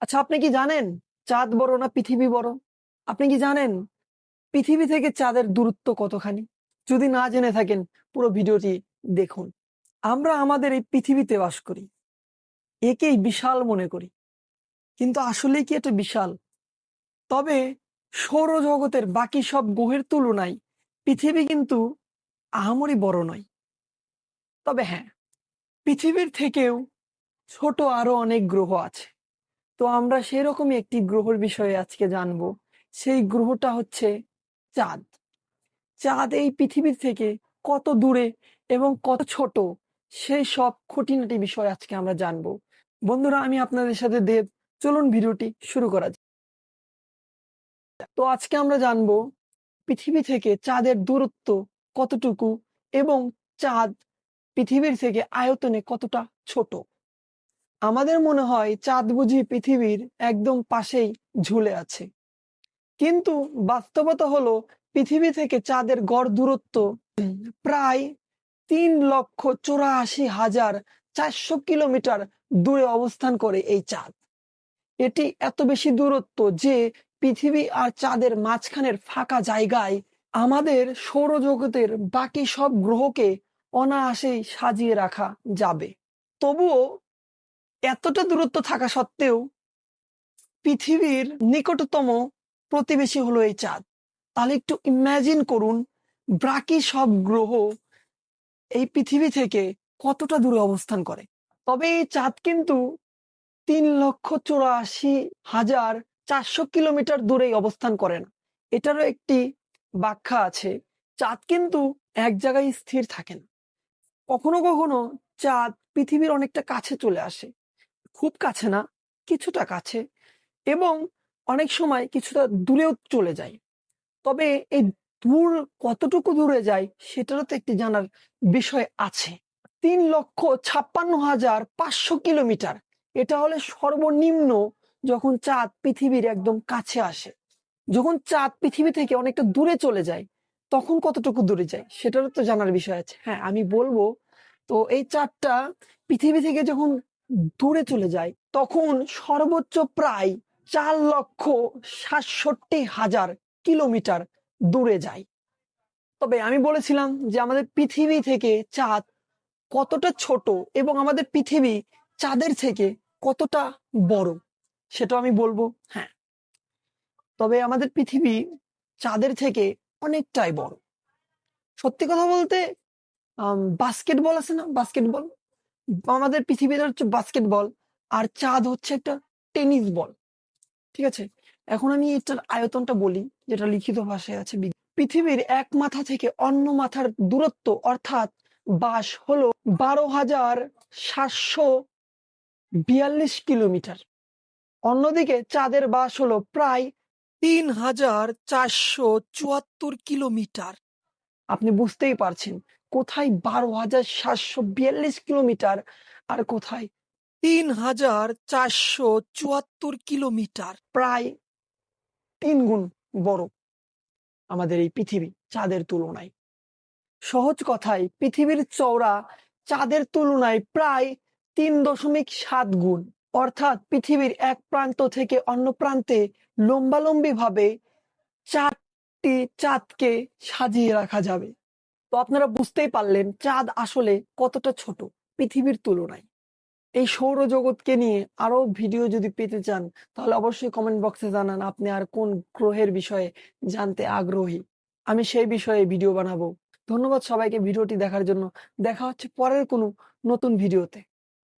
আচ্ছা, আপনি কি জানেন চাঁদ বড় না পৃথিবী বড়? আপনি কি জানেন পৃথিবী থেকে চাঁদের দূরত্ব কতখানি? যদি না জেনে থাকেন পুরো ভিডিওটি দেখুন। আমরা আমাদের এই পৃথিবীতে বাস করি, একেই বিশাল মনে করি, কিন্তু আসলেই কি এটা বিশাল? তবে সৌরজগতের বাকি সব গ্রহের তুলনায় পৃথিবী কিন্তু আহামরি বড় নয়। তবে হ্যাঁ, পৃথিবীর থেকেও ছোট আরো অনেক গ্রহ আছে। তো আমরা সেরকমই একটি গ্রহের বিষয়ে আজকে জানবো। সেই গ্রহটা হচ্ছে চাঁদ। চাঁদ এই পৃথিবীর থেকে কত দূরে এবং কত ছোট, সেই সব খুঁটিনাটি বিষয় আজকে আমরা জানবো। বন্ধুরা, আমি আপনাদের সাথে দেব। চলুন ভিডিওটি শুরু করা যাক। তো আজকে আমরা জানবো পৃথিবী থেকে চাঁদের দূরত্ব কতটুকু এবং চাঁদ পৃথিবীর থেকে আয়তনে কতটা ছোট। আমাদের মনে হয় চাঁদ বুঝি পৃথিবীর একদম পাশেই ঝুলে আছে, কিন্তু বাস্তবতা হলো পৃথিবী থেকে চাঁদের গড় দূরত্ব প্রায় ৩,৮৪,৪০০ কিলোমিটার দূরে অবস্থান করে এই চাঁদ। এটি এত বেশি দূরত্ব যে পৃথিবী আর চাঁদের মাঝখানের ফাঁকা জায়গায় আমাদের সৌরজগতের বাকি সব গ্রহকে অনায়াসেই সাজিয়ে রাখা যাবে। তবুও এতটা দূরত্ব থাকা সত্ত্বেও পৃথিবীর নিকটতম প্রতিবেশী হলো এই চাঁদ। তাহলে একটু ইমাজিন করুন, বাকি সব গ্রহ এই পৃথিবী থেকে কতটা দূরে অবস্থান করে। তবে এই চাঁদ কিন্তু ৩,৮৪,৪০০ কিলোমিটার দূরেই অবস্থান করে না। এটারও একটি ব্যাখ্যা আছে। চাঁদ কিন্তু এক জায়গায় স্থির থাকে না। কখনো কখনো চাঁদ পৃথিবীর অনেকটা কাছে চলে আসে, খুব কাছে না, কিছুটা কাছে, এবং অনেক সময় কিছুটা দূরেও চলে যায়। তবে এই দূর কতটুকু দূরে যায় সেটারও তো একটি জানার বিষয় আছে। ৩,৫৬,৫০০ কিলোমিটার, এটা হলে সর্বনিম্ন যখন চাঁদ পৃথিবীর একদম কাছে আসে। যখন চাঁদ পৃথিবী থেকে অনেকটা দূরে চলে যায় তখন কতটুকু দূরে যায় সেটারও তো জানার বিষয় আছে। হ্যাঁ, আমি বলবো। তো এই চাঁদটা পৃথিবী থেকে যখন দূরে চলে যায় তখন সর্বোচ্চ প্রায় ৪,৬৭,০০০ কিলোমিটার দূরে যায়। তবে আমি বলেছিলাম যে আমাদের পৃথিবী থেকে চাঁদ কতটা ছোট এবং আমাদের পৃথিবী চাঁদের থেকে কতটা বড়, সেটাও আমি বলবো। হ্যাঁ, তবে আমাদের পৃথিবী চাঁদের থেকে অনেকটাই বড়। সত্যি কথা বলতে বাস্কেটবল আছে না, বাস্কেটবল, আমাদের পৃথিবীটা হচ্ছে বাস্কেটবল আর চাঁদ হচ্ছে একটা টেনিস বল। ঠিক আছে, এখন আমি এটার আয়তনটা বলি, যেটা লিখিত ভাষায় আছে। পৃথিবীর এক মাথা থেকে অন্য মাথার দূরত্ব অর্থাৎ ব্যাস হলো ১২,৭৪২ কিলোমিটার। অন্যদিকে চাঁদের ব্যাস হলো প্রায় ৩,৪৭৪ কিলোমিটার। আপনি বুঝতেই পারছেন কোথায় ১২,৭৪২ কিলোমিটার আর কোথায় ৩,৪৭৪ কিলোমিটার, প্রায় ৩ গুণ বড় আমাদের এই পৃথিবী চাঁদের তুলনায়। সহজ কথায় পৃথিবীর চওড়া চাঁদের তুলনায় প্রায় ৩.৭ গুণ। অর্থাৎ পৃথিবীর এক প্রান্ত থেকে অন্য প্রান্তে লম্বালম্বি ভাবে ৪টি চাঁদকে সাজিয়ে রাখা যাবে। তো আপনারা বুঝতেই পারলেন চাঁদ আসলে কতটা ছোট পৃথিবীর তুলনায়। এই সৌরজগৎকে নিয়ে আরো ভিডিও যদি পেতে চান তাহলে অবশ্যই কমেন্ট বক্সে জানান আপনি আর কোন গ্রহের বিষয়ে জানতে আগ্রহী। আমি সেই বিষয়ে ভিডিও বানাবো। ধন্যবাদ সবাইকে ভিডিওটি দেখার জন্য। দেখা হচ্ছে পরের কোনো নতুন ভিডিওতে।